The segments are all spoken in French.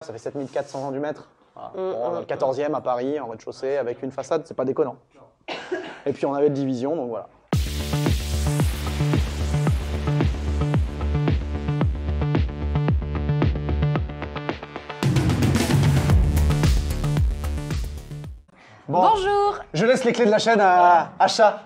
Ça fait 7400 ans du mètre. Voilà. Pour le 14e à Paris, en rez-de-chaussée, avec une façade, c'est pas déconnant. Et puis on avait le division, donc voilà. Bon, bonjour. Je laisse les clés de la chaîne à Chat.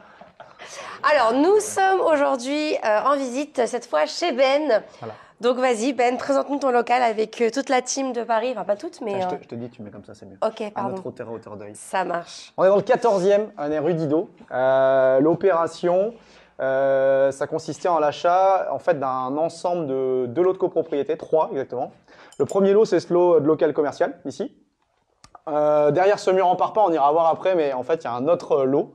Alors, nous sommes aujourd'hui en visite, cette fois chez Ben. Voilà. Donc, vas-y, Ben, présente-nous ton local avec toute la team de Paris. Enfin, pas toute, mais... Je te dis, tu mets comme ça, c'est mieux. Ok, À pardon. notre hauteur d'œil. Ça marche. On est dans le 14e, on est rue Didot. L'opération, ça consistait en l'achat en fait, d'un ensemble de deux lots de copropriété, 3 exactement. Le premier lot, c'est ce lot de local commercial, ici. Derrière ce mur en parpaing, on ira voir après, mais en fait, il y a un autre lot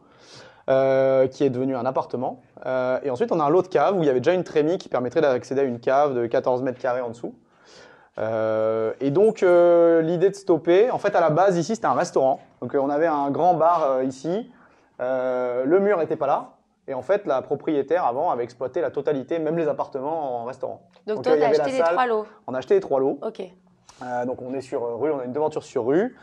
qui est devenu un appartement. Et ensuite, on a un lot de cave où il y avait déjà une trémie qui permettrait d'accéder à une cave de 14 mètres carrés en dessous. Et donc, l'idée de stopper, en fait, à la base, ici, c'était un restaurant. Donc, on avait un grand bar ici. Le mur n'était pas là. Et en fait, la propriétaire, avant, avait exploité la totalité, même les appartements en restaurant. Donc toi, tu as acheté les 3 lots. On a acheté les 3 lots. Ok. Donc, on est sur rue, on a une devanture sur rue.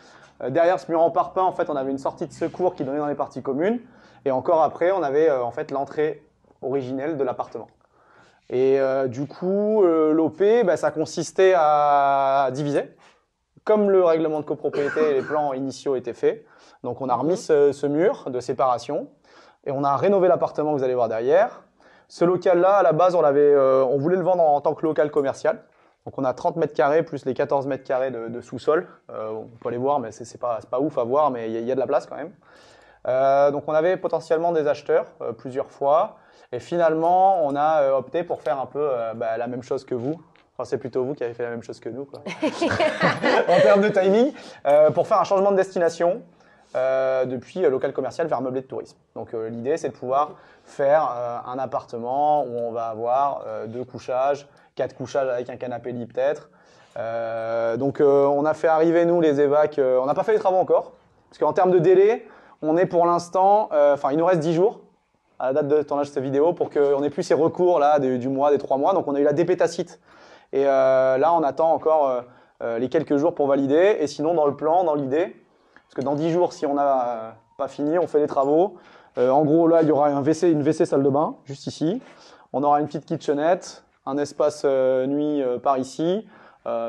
Derrière ce mur en parpaing, en fait, on avait une sortie de secours qui donnait dans les parties communes. Et encore après, on avait en fait l'entrée originelle de l'appartement. Et du coup, l'OP, ça consistait à diviser. Comme le règlement de copropriété et les plans initiaux étaient faits. Donc, on a remis ce mur de séparation. Et on a rénové l'appartement que vous allez voir derrière. Ce local-là, à la base, on voulait le vendre en tant que local commercial. Donc on a 30 mètres carrés plus les 14 mètres carrés de sous-sol. On peut aller voir, mais c'est pas ouf à voir, mais il y a de la place quand même. Donc on avait potentiellement des acheteurs plusieurs fois. Et finalement, on a opté pour faire un peu la même chose que vous. Enfin, c'est plutôt vous qui avez fait la même chose que nous, quoi. En termes de timing, pour faire un changement de destination depuis local commercial vers meublé de tourisme. Donc l'idée, c'est de pouvoir faire un appartement où on va avoir 2 couchages, 4 couchages avec un canapé lit peut-être. Donc on a fait arriver nous les évacs, on n'a pas fait les travaux encore, parce qu'en termes de délai, on est pour l'instant, il nous reste 10 jours à la date de tournage de cette vidéo pour qu'on ait plus ces recours là du mois, des 3 mois. Donc on a eu la DP tacite et là on attend encore les quelques jours pour valider. Et sinon dans le plan, dans l'idée, parce que dans 10 jours si on n'a pas fini, on fait les travaux. En gros là il y aura une WC salle de bain juste ici. On aura une petite kitchenette, un espace nuit par ici,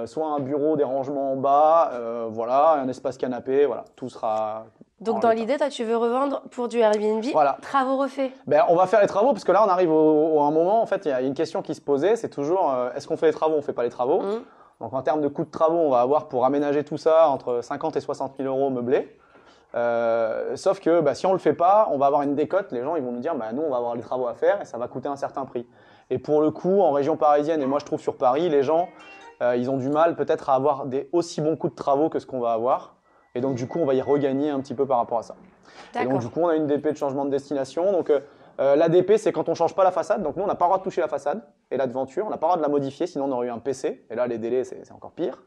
soit un bureau, des rangements en bas, voilà, un espace canapé, voilà, tout sera. Donc dans l'idée, toi, tu veux revendre pour du Airbnb, voilà. Travaux refaits. On va faire les travaux parce que là, on arrive à un moment, en fait, il y a une question qui se posait, c'est toujours, est-ce qu'on fait les travaux, on ne fait pas les travaux. Donc en termes de coût de travaux, on va avoir pour aménager tout ça entre 50 et 60 000 euros meublés. Sauf que si on ne le fait pas, on va avoir une décote, les gens ils vont nous dire, nous on va avoir les travaux à faire et ça va coûter un certain prix. Et pour le coup, en région parisienne, et moi je trouve sur Paris, les gens, ils ont du mal peut-être à avoir des aussi bons coûts de travaux que ce qu'on va avoir. Et donc du coup, on va y regagner un petit peu par rapport à ça. Et donc du coup, on a une DP de changement de destination. Donc la DP, c'est quand on ne change pas la façade. Donc nous, on n'a pas le droit de toucher la façade et la devanture. On n'a pas le droit de la modifier, sinon on aurait eu un PC. Et là, les délais, c'est encore pire.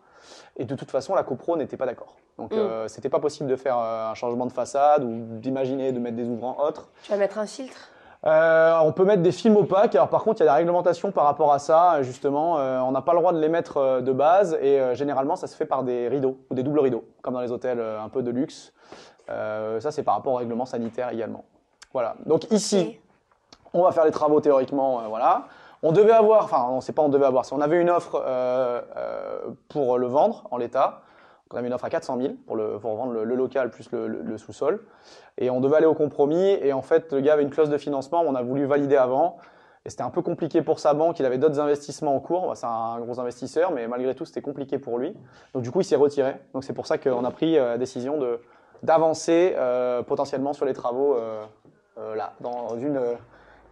Et de toute façon, la copro n'était pas d'accord. Donc c'était pas possible de faire un changement de façade ou d'imaginer de mettre des ouvrants autres. Tu vas mettre un filtre? On peut mettre des films opaques. Alors par contre, il y a des réglementations par rapport à ça. Justement, on n'a pas le droit de les mettre de base et généralement, ça se fait par des rideaux ou des doubles rideaux, comme dans les hôtels un peu de luxe. Ça, c'est par rapport au règlement sanitaire également. Voilà. Donc ici, on va faire les travaux théoriquement. Voilà. On devait avoir, enfin, on ne sait pas, on devait avoir. Si on avait une offre pour le vendre en l'état. On a mis une offre à 400 000 pour vendre le local plus le sous-sol. Et on devait aller au compromis. Et en fait, le gars avait une clause de financement. On a voulu valider avant. Et c'était un peu compliqué pour sa banque. Il avait d'autres investissements en cours. C'est un gros investisseur, mais malgré tout, c'était compliqué pour lui. Donc du coup, il s'est retiré. Donc c'est pour ça qu'on a pris la décision d'avancer potentiellement sur les travaux là, dans une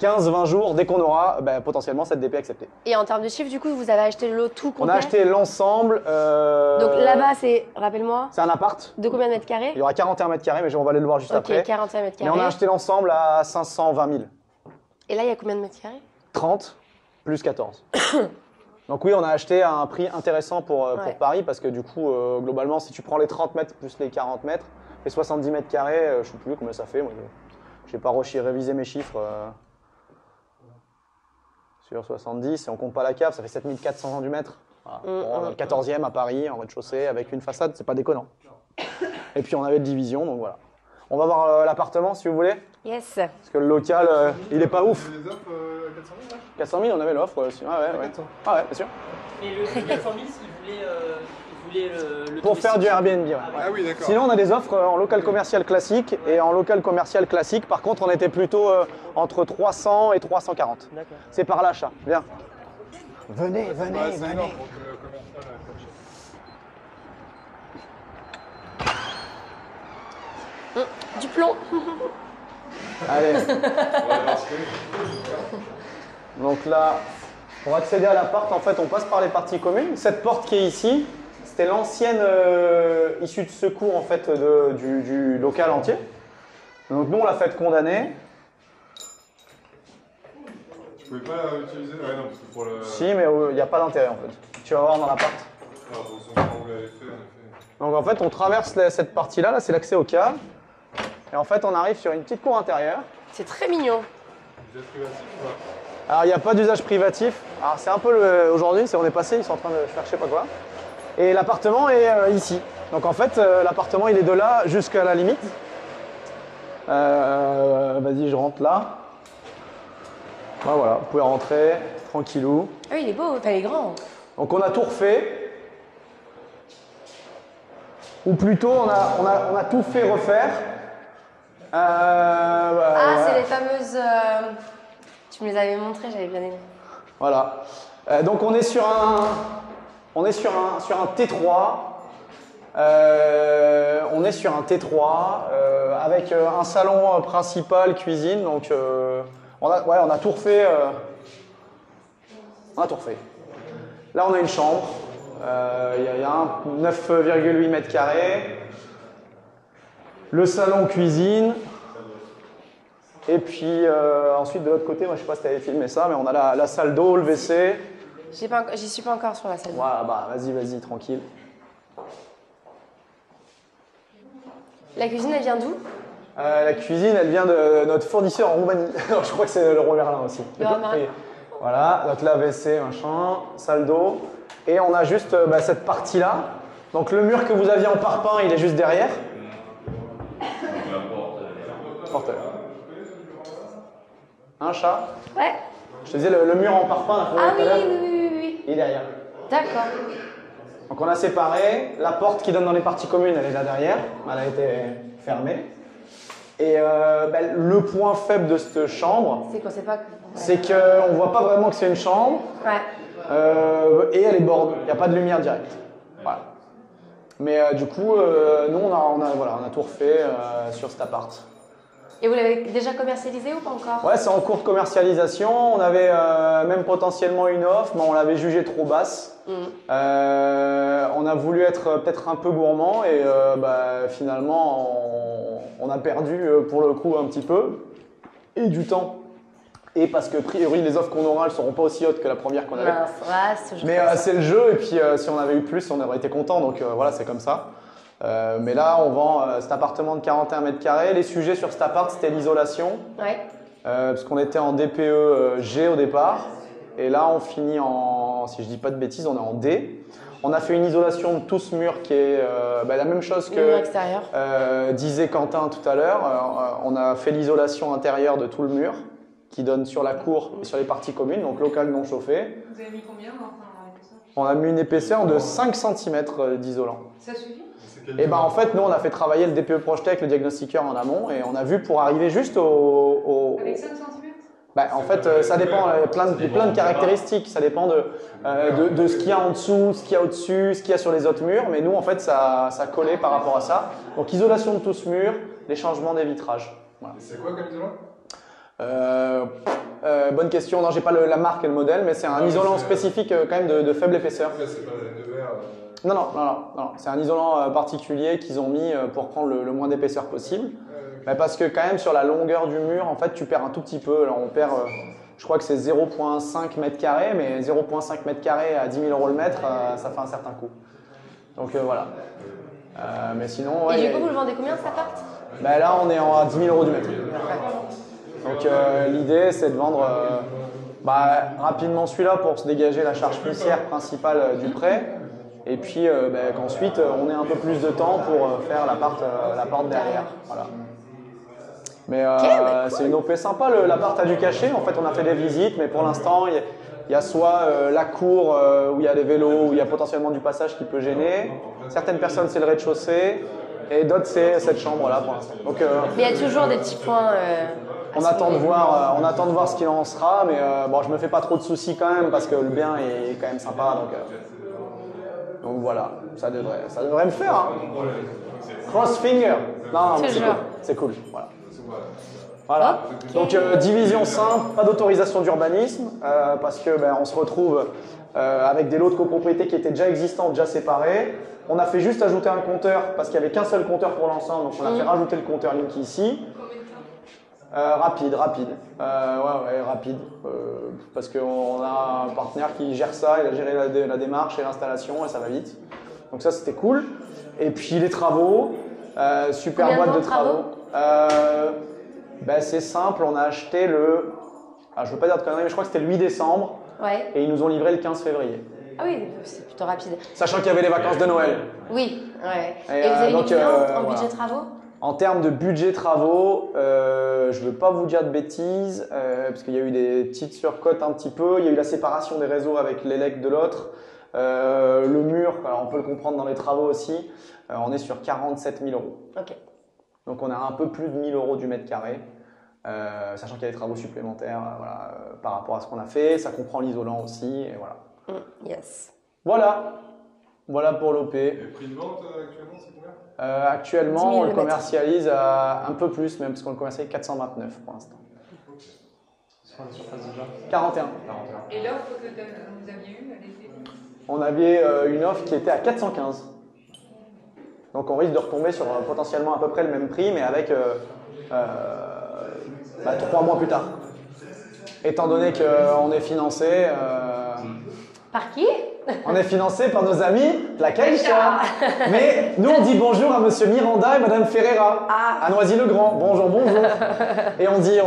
15-20 jours, dès qu'on aura potentiellement cette DP acceptée. Et en termes de chiffres, du coup, vous avez acheté le lot tout complet? On a acheté l'ensemble. Donc là-bas, c'est, rappelle-moi, c'est un appart. De combien de mètres carrés? Il y aura 41 mètres carrés, mais on va aller le voir juste après. Ok, 41 mètres carrés. Mais on a acheté l'ensemble à 520 000. Et là, il y a combien de mètres carrés? 30 plus 14. Donc oui, on a acheté à un prix intéressant pour Paris, parce que du coup, globalement, si tu prends les 30 mètres plus les 40 mètres, les 70 mètres carrés, je ne sais plus combien ça fait. Moi, je n'ai pas révisé mes chiffres. Sur 70, si on compte pas la cave, ça fait 7400 ans du mètre. Voilà. Bon, dans le 14e à Paris, en rez-de-chaussée, avec une façade, c'est pas déconnant. Et puis on avait le division, donc voilà. On va voir l'appartement si vous voulez. Yes. Parce que le local, il est pas ouf. Vous avez des offres à 400 000 là 400 000, on avait l'offre aussi. Ah ouais, ouais. Ah ouais, bien sûr. Et le 400 000, il voulait le Pour faire du Airbnb, ouais. Ah oui, d'accord. Sinon, on a des offres en local commercial classique. Et en local commercial classique, par contre, on était plutôt entre 300 et 340. D'accord. C'est par l'achat. Viens. Venez, venez, Ouais, c'est venez. énorme pour que le commercial pas cher. Du plomb. Allez. Donc là, pour accéder à l'appart, en fait, on passe par les parties communes. Cette porte qui est ici, c'était l'ancienne issue de secours en fait du local entier. Donc nous, on l'a fait condamner. Tu pouvais pas utiliser. Ouais, non, parce que pour le. Si, mais il n'y a pas d'intérêt en fait. Tu vas voir dans l'appart. Alors, pour son plan, vous l'avez fait, en effet. Donc en fait, on traverse cette partie-là, là c'est l'accès au cave. Et en fait, on arrive sur une petite cour intérieure. C'est très mignon. Vous êtes privatif ou pas? Alors il n'y a pas d'usage privatif. Alors c'est un peu aujourd'hui, on est passé, ils sont en train de faire je sais pas quoi. Et l'appartement est ici. Donc en fait, l'appartement il est de là jusqu'à la limite. Vas-y, je rentre là. Ah, voilà, vous pouvez rentrer tranquillou. Ah oui, il est beau, enfin, il est grand. Donc on a tout refait. Ou plutôt on a tout fait refaire. Ah, c'est les fameuses. Tu me les avais montrées, j'avais bien aimé. Voilà. Donc on est sur un T3. On est sur un T3 avec un salon principal, cuisine. Donc on a tout refait. On a tout refait. Là on a une chambre. Il y a un 9,8 mètres carrés. Le salon cuisine. Et puis ensuite de l'autre côté, moi je sais pas si tu avais filmé ça, mais on a la salle d'eau, le WC. J'y suis pas encore sur la salle. Voilà, bah vas-y, tranquille. La cuisine, elle vient d'où? La cuisine, elle vient de notre fournisseur en Roumanie. Alors, je crois que c'est le Leroy Merlin aussi. Leroy Merlin. Et voilà, donc là, WC, machin, salle d'eau. Et on a juste cette partie-là. Donc le mur que vous aviez en parpaing, il est juste derrière. Porte. Un chat. Ouais. Je te disais, le mur en parpaing, là, Ah tout oui, à l'heure, oui. il est derrière. D'accord. Donc on a séparé. La porte qui donne dans les parties communes, elle est là derrière. Elle a été fermée. Et le point faible de cette chambre, C'est qu'on sait pas. c'est qu'on ne voit pas vraiment que c'est une chambre. Ouais. Et elle est borde. Il n'y a pas de lumière directe. Voilà. Mais du coup, nous, on a tout refait sur cet appart. Et vous l'avez déjà commercialisé ou pas encore? Ouais, c'est en cours de commercialisation. On avait même potentiellement une offre, mais on l'avait jugée trop basse. On a voulu être peut-être un peu gourmand et finalement, on a perdu pour le coup un petit peu. Et du temps. Et parce que, a priori, les offres qu'on aura, elles ne seront pas aussi hautes que la première qu'on avait. Mince, ouais, c'est Mais c'est le jeu, et puis si on avait eu plus, on aurait été content. Donc voilà, c'est comme ça. Mais là, on vend cet appartement de 41 mètres carrés. Les sujets sur cet appart, c'était l'isolation. Ouais. Parce qu'on était en DPE G au départ. Et là, on finit en, si je dis pas de bêtises, on est en D. On a fait une isolation de tout ce mur qui est la même chose Le mur que extérieur. disait Quentin tout à l'heure. On a fait l'isolation intérieure de tout le mur qui donne sur la cour et sur les parties communes, donc local non chauffé. Vous avez mis combien dans l'épaisseur? On a mis une épaisseur de 5 cm d'isolant. Ça suffit? Et ben en fait, nous on a fait travailler le DPE projeté avec le diagnostiqueur en amont et on a vu pour arriver juste au Avec 5 cm? en fait, ça dépend plein de caractéristiques. Ça dépend de ce qu'il y a en dessous, ce qu'il y a au-dessus, ce qu'il y a sur les autres murs. Mais nous, en fait, ça collait par rapport à ça. Donc, isolation de tout ce mur, les changements des vitrages. Voilà. C'est quoi comme isolant? Bonne question. Non, j'ai pas la marque et le modèle, mais c'est un isolant spécifique quand même de faible épaisseur. C'est pas la Nevers. Non. C'est un isolant particulier qu'ils ont mis pour prendre le moins d'épaisseur possible. Mais parce que quand même sur la longueur du mur, en fait, tu perds un tout petit peu. Alors on perd, je crois que c'est 0,5 mètre carré, mais 0,5 mètre carré à 10 000 € le mètre, ça fait un certain coût. Donc voilà. Mais sinon, ouais, Et du coup, vous le vendez combien cet appart? là, on est à 10 000 € du mètre. Donc l'idée, c'est de vendre Rapidement celui-là pour se dégager la charge foncière principale du prêt. Et puis qu'ensuite on ait un peu plus de temps pour faire l'appart derrière. Voilà. Mais c'est une OP sympa, l'appart a du cachet. En fait, on a fait des visites, mais pour l'instant, il y a soit la cour où il y a des vélos, où il y a potentiellement du passage qui peut gêner. Certaines personnes, c'est le rez-de-chaussée, et d'autres, c'est cette chambre-là pour l'instant. Donc, mais il y a toujours des petits points. on attend de voir ce qu'il en sera, mais bon, je me fais pas trop de soucis quand même parce que le bien est quand même sympa. Donc voilà, ça devrait me faire. Hein. Cross finger. Non, mais c'est cool. Voilà. Donc division simple, pas d'autorisation d'urbanisme parce que on se retrouve avec des lots de copropriété qui étaient déjà existants, déjà séparés. On a fait juste ajouter un compteur parce qu'il n'y avait qu'un seul compteur pour l'ensemble, donc on a fait rajouter le compteur Link ici. Rapide. Rapide. Parce qu'on a un partenaire qui gère ça, il a géré la démarche et l'installation et ça va vite. Donc ça c'était cool. Et puis les travaux, super boîte de travaux. C'est simple, on a acheté le... je ne veux pas dire de conneries, mais je crois que c'était le 8 décembre. Ouais. Et ils nous ont livré le 15 février. Ah oui, c'est plutôt rapide. Sachant qu'il y avait les vacances de Noël. Oui, ouais. Et vous avez mis combien en budget travaux? En termes de budget travaux, je ne veux pas vous dire de bêtises, parce qu'il y a eu des petites surcotes un petit peu. Il y a eu la séparation des réseaux avec l'élec de l'autre. Le mur, alors on peut le comprendre dans les travaux aussi, on est sur 47 000 €. Ok. Donc on a un peu plus de 1 000 € du mètre carré, sachant qu'il y a des travaux supplémentaires par rapport à ce qu'on a fait. Ça comprend l'isolant aussi, et voilà. Yes. Voilà pour l'OP. Et le prix de vente actuellement, c'est combien Actuellement, on le commercialise à un peu plus, même parce qu'on le commercialise 429 pour l'instant. Sur la surface déjà 41. Et l'offre que vous aviez eue, elle était... On avait une offre qui était à 415. Donc on risque de retomber sur potentiellement à peu près le même prix, mais avec 3 mois plus tard. Étant donné qu'on est financé... Par qui? On est financé par nos amis de la Caixa. Mais nous, on dit bonjour à Monsieur Miranda et Madame Ferreira, à Noisy-le-Grand. Bonjour. Et on dit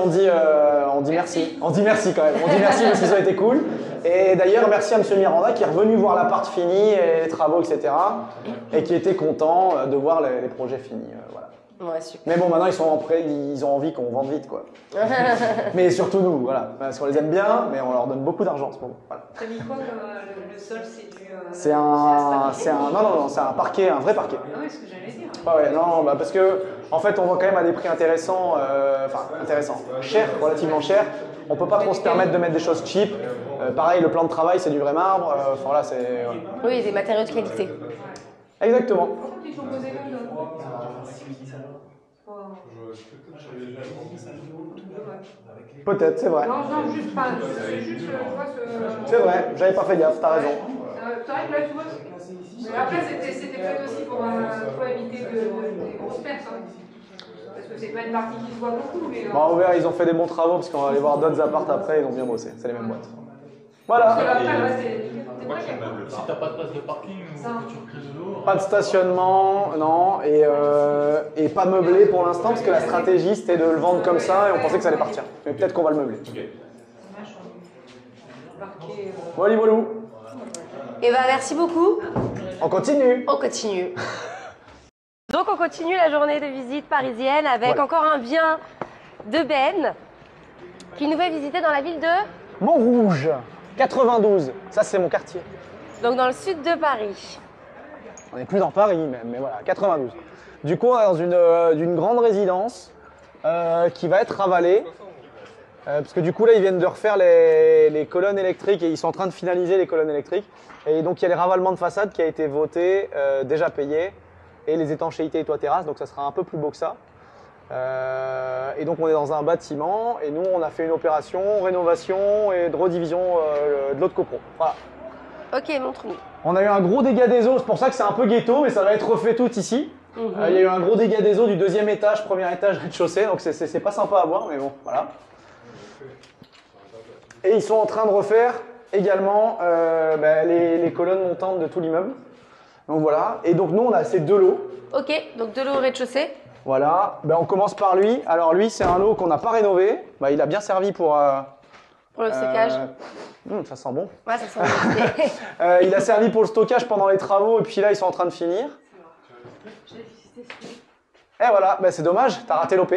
merci. On dit merci quand même. On dit merci parce qu'ils ont été cool. Et d'ailleurs, merci à Monsieur Miranda qui est revenu voir l'appart fini, et les travaux, etc. Et qui était content de voir les projets finis. Voilà. Ouais, super. Mais bon, maintenant, ils ont envie qu'on vende vite, quoi. Mais surtout nous, voilà. Parce qu'on les aime bien, mais on leur donne beaucoup d'argent en ce moment. Voilà. T'as mis quoi comme le sol, c'est du... C'est un parquet, un vrai parquet. Ah oui, ce que j'allais dire. Parce que en fait, on vend quand même à des prix intéressants, cher, relativement cher. On peut pas trop se permettre de mettre des choses cheap. Pareil, le plan de travail, c'est du vrai marbre. C'est. Oui, des matériaux de qualité. Exactement. Pourquoi ils sont posés là Peut-être, c'est vrai. Non, juste pas. C'est juste, C'est vrai, j'avais pas fait gaffe, t'as raison. C'est vrai que là, tu vois. Mais après, c'était fait aussi pour éviter des grosses pertes. Parce que c'est pas une partie qui se voit beaucoup. Mais, on verra, ils ont fait des bons travaux parce qu'on va aller voir d'autres apparts après, ils ont bien bossé. C'est les mêmes boîtes. Voilà. Parce que là, après, c'est pas cher. Si t'as pas de place de parking ou que tu recrées de l'eau. Pas de stationnement, non, et pas meublé pour l'instant parce que la stratégie c'était de le vendre comme ça et on pensait que ça allait partir. Mais peut-être qu'on va le meubler. Voilà. Et merci beaucoup. On continue. On continue. Donc on continue la journée de visite parisienne avec encore un bien de Ben qui nous fait visiter dans la ville de Montrouge, 92. Ça c'est mon quartier. Donc dans le sud de Paris. On n'est plus dans Paris même, mais voilà, 92. Du coup, on est dans une grande résidence qui va être ravalée. Parce que du coup, là, ils viennent de refaire les colonnes électriques et ils sont en train de finaliser les colonnes électriques. Et donc, il y a les ravalements de façade qui a été voté, déjà payé, et les étanchéités et toits terrasses, donc ça sera un peu plus beau que ça. Et donc, on est dans un bâtiment et nous, on a fait une opération, rénovation et de redivision de l'autre copro. Voilà. Ok, montre-nous. On a eu un gros dégât des eaux, c'est pour ça que c'est un peu ghetto, mais ça va être refait tout ici. Il y a eu un gros dégât des eaux du deuxième étage, premier étage, rez-de-chaussée, donc c'est pas sympa à voir, mais bon, voilà. Et ils sont en train de refaire également les colonnes montantes de tout l'immeuble. Donc voilà, et donc nous on a ces deux lots. Ok, donc deux lots au rez-de-chaussée. Voilà, on commence par lui. Alors lui c'est un lot qu'on n'a pas rénové, il a bien servi pour Pour le stockage. Ça sent bon. Ouais, ça sent bon. Il a servi pour le stockage pendant les travaux et puis là ils sont en train de finir. Et voilà, bah, c'est dommage, t'as raté l'OP.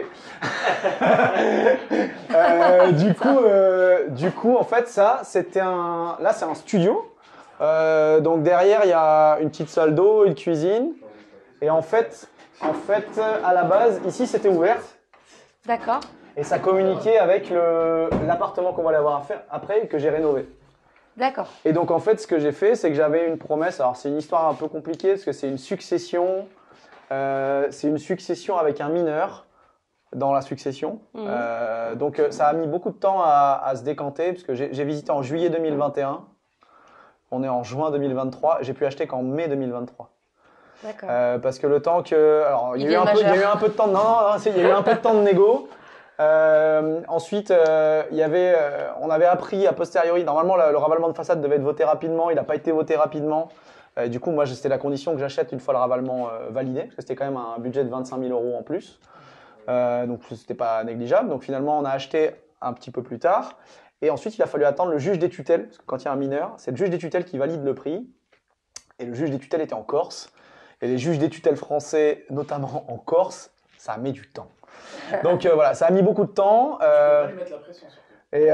Du coup, en fait, ça, c'était un. Là, c'est un studio. Donc derrière, il y a une petite salle d'eau, une cuisine. Et en fait, à la base, ici, c'était ouvert. D'accord. Et ça communiquait avec l'appartement qu'on va aller avoir à faire après, que j'ai rénové. D'accord. Et donc, en fait, ce que j'ai fait, c'est que j'avais une promesse. Alors, c'est une histoire un peu compliquée parce que c'est une succession. C'est une succession avec un mineur dans la succession. Donc, ça a mis beaucoup de temps à se décanter parce que j'ai visité en juillet 2021. On est en juin 2023. J'ai pu acheter qu'en mai 2023. D'accord. Parce que le temps que. Alors, il y a eu un peu de temps. Il y a eu un peu de temps de négo. Ensuite, on avait appris a posteriori. Normalement, le ravalement de façade devait être voté rapidement. Il n'a pas été voté rapidement. Du coup, moi, c'était la condition que j'achète une fois le ravalement validé, parce que c'était quand même un budget de 25 000 € en plus. Donc, c'était pas négligeable. Donc, finalement, on a acheté un petit peu plus tard. Et ensuite, il a fallu attendre le juge des tutelles, parce que quand il y a un mineur, c'est le juge des tutelles qui valide le prix. Et le juge des tutelles était en Corse. Et les juges des tutelles français, notamment en Corse, ça met du temps. Donc voilà, ça a mis beaucoup de temps. Tu peux pas lui mettre la pression surtout. Et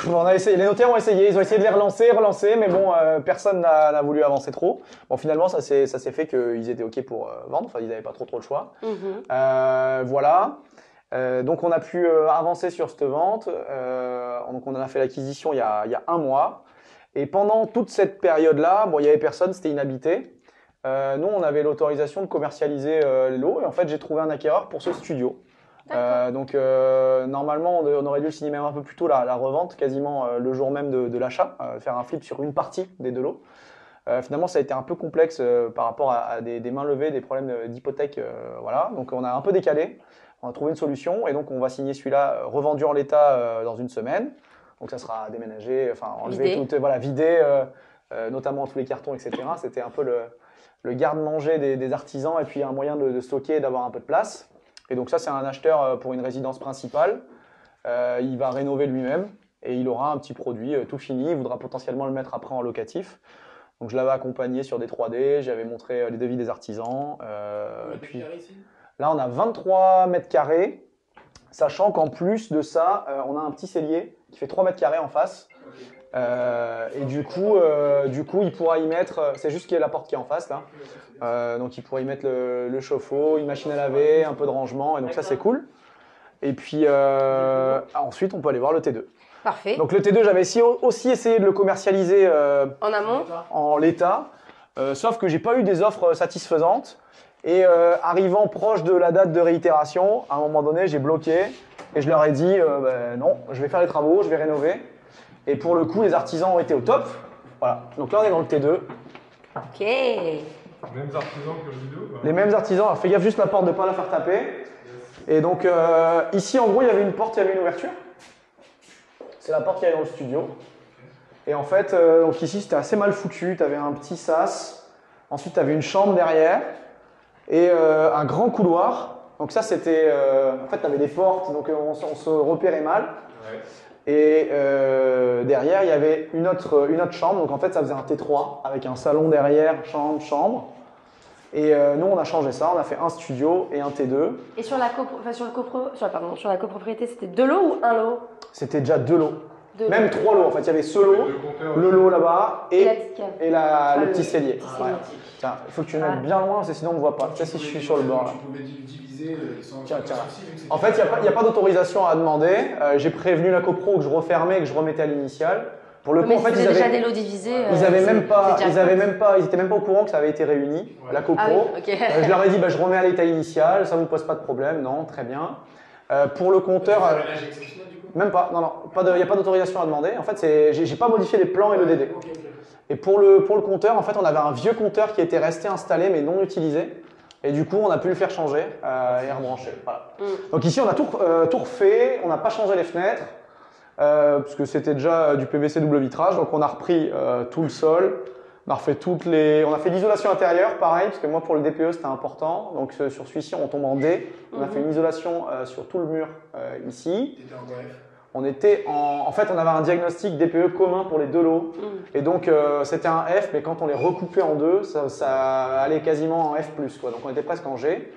on a essayé, les notaires ont essayé, ils ont essayé de les relancer, mais bon, personne n'a voulu avancer trop. Bon, finalement, ça s'est fait qu'ils étaient OK pour vendre, enfin, ils n'avaient pas trop le choix. Voilà. Donc, on a pu avancer sur cette vente. Donc, on en a fait l'acquisition il y a un mois. Et pendant toute cette période-là, bon, il n'y avait personne, c'était inhabité. Nous, on avait l'autorisation de commercialiser les lots. Et en fait, j'ai trouvé un acquéreur pour ce studio. Donc normalement on aurait dû le signer même un peu plus tôt la revente, quasiment le jour même de l'achat, faire un flip sur une partie des deux lots. Finalement ça a été un peu complexe par rapport à des mains levées, des problèmes d'hypothèque, voilà. Donc on a un peu décalé, on a trouvé une solution et donc on va signer celui-là revendu en l'état dans une semaine. Donc ça sera déménagé, enfin enlevé, vidé, notamment tous les cartons, etc. C'était un peu le garde-manger des artisans et puis un moyen de stocker et d'avoir un peu de place. Et donc ça, c'est un acheteur pour une résidence principale. Il va rénover lui-même et il aura un petit produit tout fini. Il voudra potentiellement le mettre après en locatif. Donc je l'avais accompagné sur des 3D, j'avais montré les devis des artisans. Puis là, on a 23 mètres carrés, sachant qu'en plus de ça, on a un petit cellier qui fait 3 mètres carrés en face. Et du coup, il pourra y mettre, c'est juste qu'il y a la porte qui est en face là. Donc il pourrait y mettre le chauffe-eau, une machine à laver, un peu de rangement, et donc ça c'est cool. Et puis ensuite on peut aller voir le T2. Parfait. Donc le T2, j'avais aussi essayé de le commercialiser en amont, en l'état, sauf que j'ai pas eu des offres satisfaisantes. Et arrivant proche de la date de réitération, à un moment donné j'ai bloqué et je leur ai dit non, je vais faire les travaux, je vais rénover. Et pour le coup les artisans ont été au top. Voilà. Donc là on est dans le T2. Ok. Les mêmes artisans que le vidéo Les mêmes artisans, alors fais gaffe juste la porte de ne pas la faire taper. Et donc ici en gros il y avait une porte, il y avait une ouverture. C'est la porte qui est dans le studio. Et en fait, donc ici c'était assez mal foutu, tu avais un petit sas, ensuite tu avais une chambre derrière et un grand couloir. Donc ça c'était, en fait tu avais des portes, donc on se repérait mal. Ouais. Et derrière, il y avait une autre chambre. Donc en fait, ça faisait un T3 avec un salon derrière, chambre. Et nous, on a changé ça. On a fait un studio et un T2. Et sur la copropriété, c'était 2 lots ou 1 lot? C'était déjà 2 lots. Même 3 lots. En fait, il y avait ce lot, le lot là-bas et le petit cellier. Ouais. Tiens, il faut que tu le mettes bien loin, parce que sinon on ne voit pas. Tiens, si je suis sur le bord là. Tiens. En fait, il n'y a pas d'autorisation à demander. J'ai prévenu la copro que je refermais et que je remettais à l'initiale. Pour le coup, en fait, ils avaient déjà des lots divisés. Ils étaient même pas au courant que ça avait été réuni, la copro. Ah oui, okay. Je leur ai dit, je remets à l'état initial, ça ne vous pose pas de problème. Non, très bien. Pour le compteur, même pas. Non, il n'y a pas d'autorisation à demander. En fait, j'ai pas modifié les plans et le DD. Et pour le compteur, en fait, on avait un vieux compteur qui était resté installé mais non utilisé. Et du coup, on a pu le faire changer et rebrancher. Voilà. Donc ici, on a tout refait. On n'a pas changé les fenêtres parce que c'était déjà du PVC double vitrage. Donc on a repris tout le sol. On a refait on a fait l'isolation intérieure, pareil, parce que moi pour le DPE c'était important. Donc sur celui-ci, on tombe en D. On a fait une isolation sur tout le mur ici. on était en fait, on avait un diagnostic DPE commun pour les deux lots. Et donc, c'était un F, mais quand on les recoupait en deux, ça allait quasiment en F+, quoi. Donc, on était presque en G.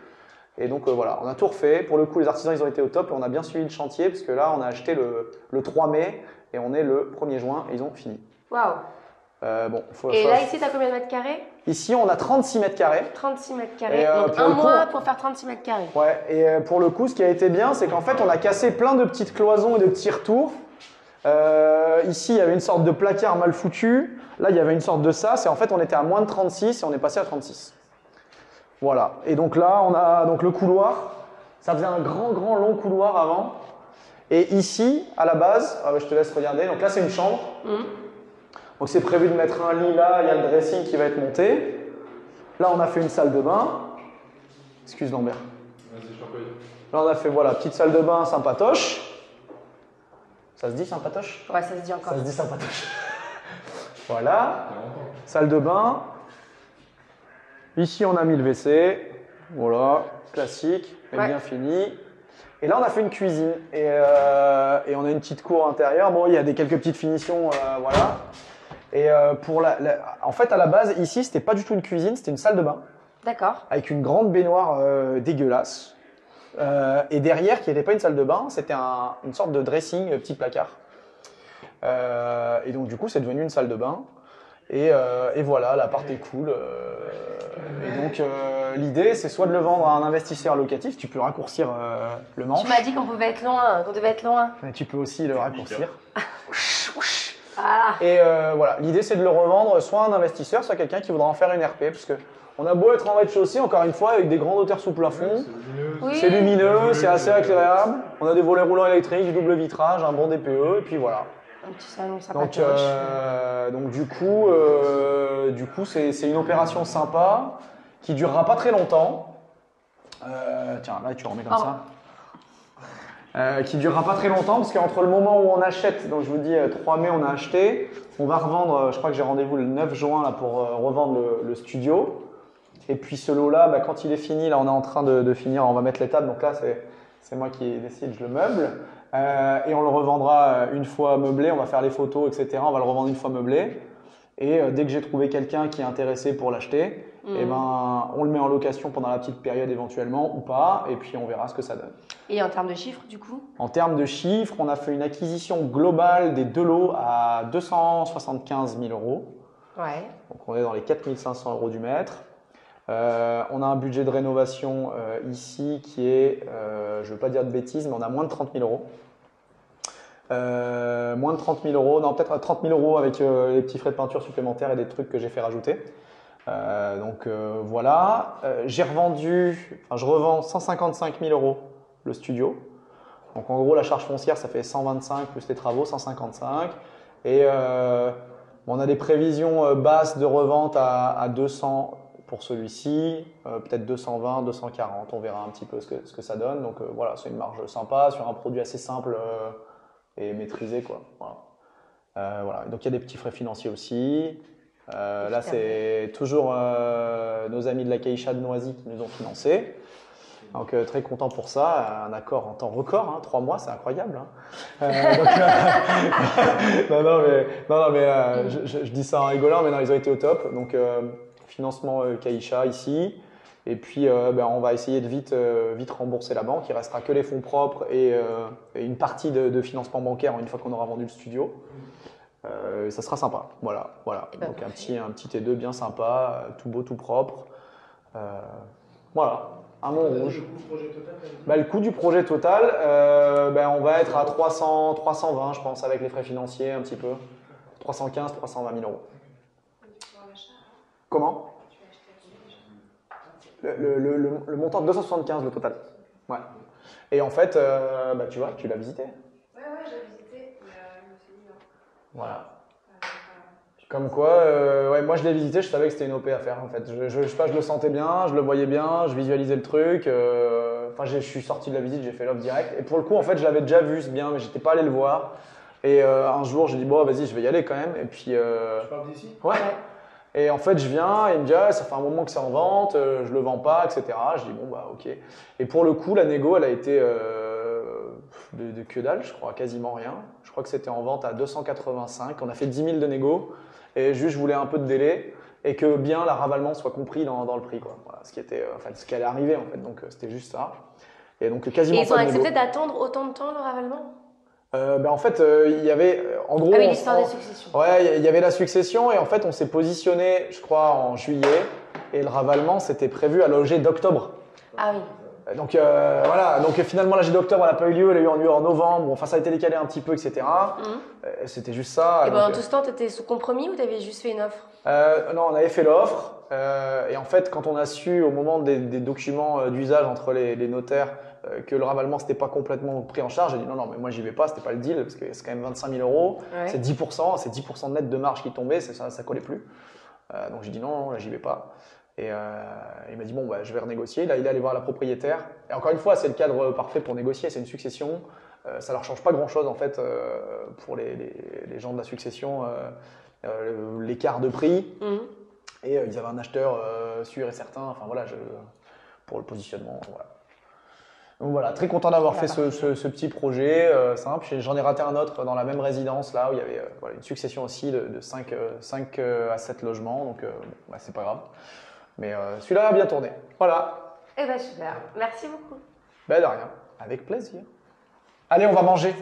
Et donc, voilà, on a tout refait. Pour le coup, les artisans, ils ont été au top et on a bien suivi le chantier parce que là, on a acheté le 3 mai et on est le 1er juin et ils ont fini. Waouh. Et là, ici, tu as combien de mètres carrés? Ici, on a 36 mètres carrés. 36 mètres carrés. Et, donc, un mois pour faire 36 mètres carrés. Ouais, et pour le coup, ce qui a été bien, c'est qu'en fait, on a cassé plein de petites cloisons et de petits retours. Ici, il y avait une sorte de placard mal foutu. Là, il y avait une sorte de sas. Et en fait, on était à moins de 36 et on est passé à 36. Voilà. Et donc là, on a donc le couloir. Ça faisait un grand long couloir avant. Et ici, à la base, je te laisse regarder. Donc là, c'est une chambre. Donc c'est prévu de mettre un lit là, il y a le dressing qui va être monté. Là on a fait une salle de bain. Excuse Lambert. Là on a fait voilà, petite salle de bain sympatoche. Ça se dit sympatoche? Ouais, ça se dit encore. Ça se dit sympatoche. Voilà. Salle de bain. Ici on a mis le WC. Voilà, classique, mais bien fini. Et là on a fait une cuisine et on a une petite cour intérieure. Bon, il y a quelques petites finitions, voilà. Et en fait, à la base, ici, c'était pas du tout une cuisine, c'était une salle de bain. D'accord. Avec une grande baignoire dégueulasse. Et derrière, qui n'était pas une salle de bain, c'était une sorte de dressing, petit placard. Et donc, du coup, c'est devenu une salle de bain. Et voilà, l'appart est cool. Et donc, l'idée, c'est soit de le vendre à un investisseur locatif, tu peux raccourcir le manche. Tu m'as dit qu'on pouvait être loin, qu'on devait être loin. Mais tu peux aussi le raccourcir. Ah. Et voilà, l'idée c'est de le revendre soit à un investisseur, soit quelqu'un qui voudra en faire une RP, parce que on a beau être en rez-de-chaussée, encore une fois, avec des grandes hauteurs sous plafond, c'est lumineux, c'est assez agréable, on a des volets roulants électriques, du double vitrage, un bon DPE, et puis voilà. Un petit salon sympatoche. Donc du coup c'est une opération sympa, qui durera pas très longtemps. Tiens, là tu remets comme ça. Qui durera pas très longtemps parce qu'entre le moment où on achète, donc je vous dis 3 mai on a acheté, on va revendre, je crois que j'ai rendez-vous le 9 juin là, pour revendre le studio. Et puis ce lot là, quand il est fini, là on est en train de finir, on va mettre les tables, donc là c'est moi qui décide, je le meuble. Et on le revendra une fois meublé, on va faire les photos, etc. On va le revendre une fois meublé. Et dès que j'ai trouvé quelqu'un qui est intéressé pour l'acheter, on le met en location pendant la petite période éventuellement ou pas, et puis on verra ce que ça donne. Et en termes de chiffres, du coup? En termes de chiffres, on a fait une acquisition globale des deux lots à 275 000 euros. Ouais. Donc on est dans les 4 500 euros du mètre. On a un budget de rénovation ici qui est, je ne veux pas dire de bêtises, mais on a moins de 30 000 euros. Moins de 30 000 euros, non peut-être 30 000 euros avec les petits frais de peinture supplémentaires et des trucs que j'ai fait rajouter. Voilà, je revends 155 000 euros le studio. Donc en gros la charge foncière ça fait 125 plus les travaux 155. Et on a des prévisions basses de revente à 200 pour celui-ci, peut-être 220, 240, on verra un petit peu ce que ça donne. Donc voilà, c'est une marge sympa sur un produit assez simple et maîtrisé, quoi. Voilà. Donc il y a des petits frais financiers aussi. Là c'est toujours nos amis de la Caixa de Noisy qui nous ont financé. Donc très content pour ça, un accord en temps record, hein, 3 mois, c'est incroyable. Hein. Non, mais je dis ça en rigolant, mais non, ils ont été au top. Donc financement Caixa ici, et puis on va essayer de vite rembourser la banque. Il restera que les fonds propres et une partie de financement bancaire une fois qu'on aura vendu le studio. Ça sera sympa, voilà. Donc un petit T2 bien sympa, tout beau, tout propre. Voilà. À Montrouge. Le coût du projet total, on va être à 320, je pense, avec les frais financiers un petit peu. 315, 320 000 euros. Comment? Le montant de 275, le total. Ouais. Et en fait, tu vois, tu l'as visité. Ouais, j'ai visité, mais je me suis dit non. Voilà. Comme quoi, moi je l'ai visité, je savais que c'était une OP à faire en fait. Je sais pas, je le sentais bien, je le voyais bien, je visualisais le truc. Je suis sorti de la visite, j'ai fait l'offre direct. Et pour le coup, en fait, je l'avais déjà vu ce bien, mais j'étais pas allé le voir. Et un jour, j'ai dit bon, vas-y, je vais y aller quand même. Et puis. Tu parles d'ici? Ouais. Et en fait, je viens et il me dit ça fait un moment que c'est en vente, je le vends pas, etc. Je dis bon ok. Et pour le coup, la négo, elle a été de que dalle, je crois, quasiment rien. Je crois que c'était en vente à 285. On a fait 10 000 de négo et juste je voulais un peu de délai et que bien la ravalement soit compris dans le prix, quoi. Voilà, ce qui allait arriver en fait. Donc c'était juste ça. Et donc quasiment Et ils ont pas de négo. accepté d'attendre autant de temps le ravalement? En fait, il y avait, en gros, Ah oui, l'histoire des successions. Ouais, il y avait la succession et en fait, on s'est positionné, je crois, en juillet et le ravalement, c'était prévu à l'OG d'octobre. Ah oui. Donc voilà, donc finalement, la G d'octobre, elle n'a pas eu lieu, elle a eu lieu en novembre. Bon, enfin, ça a été décalé un petit peu, etc. C'était juste ça. Et donc, pendant tout ce temps, tu étais sous compromis ou tu avais juste fait une offre? non, on avait fait l'offre et en fait, quand on a su au moment des documents d'usage entre les notaires que le ravalement c'était pas complètement pris en charge, j'ai dit non, mais moi j'y vais pas, c'était pas le deal parce que c'est quand même 25 000 €, Ouais. c'est 10% net de marge qui tombait, ça collait plus. Donc j'ai dit non, là j'y vais pas. Et il m'a dit bon, bah, je vais renégocier. Là, il est allé voir la propriétaire. Et encore une fois, c'est le cadre parfait pour négocier, c'est une succession. Ça leur change pas grand chose en fait pour les gens de la succession, l'écart de prix. Et ils avaient un acheteur sûr et certain, enfin voilà, pour le positionnement. Voilà. Donc voilà, très content d'avoir fait ce petit projet simple. J'en ai raté un autre dans la même résidence là où il y avait voilà, une succession aussi de 5 à 7 logements, donc bah, c'est pas grave. Mais celui-là a bien tourné. Voilà. Eh ben super, merci beaucoup. Ben de rien, avec plaisir. Allez, on va manger.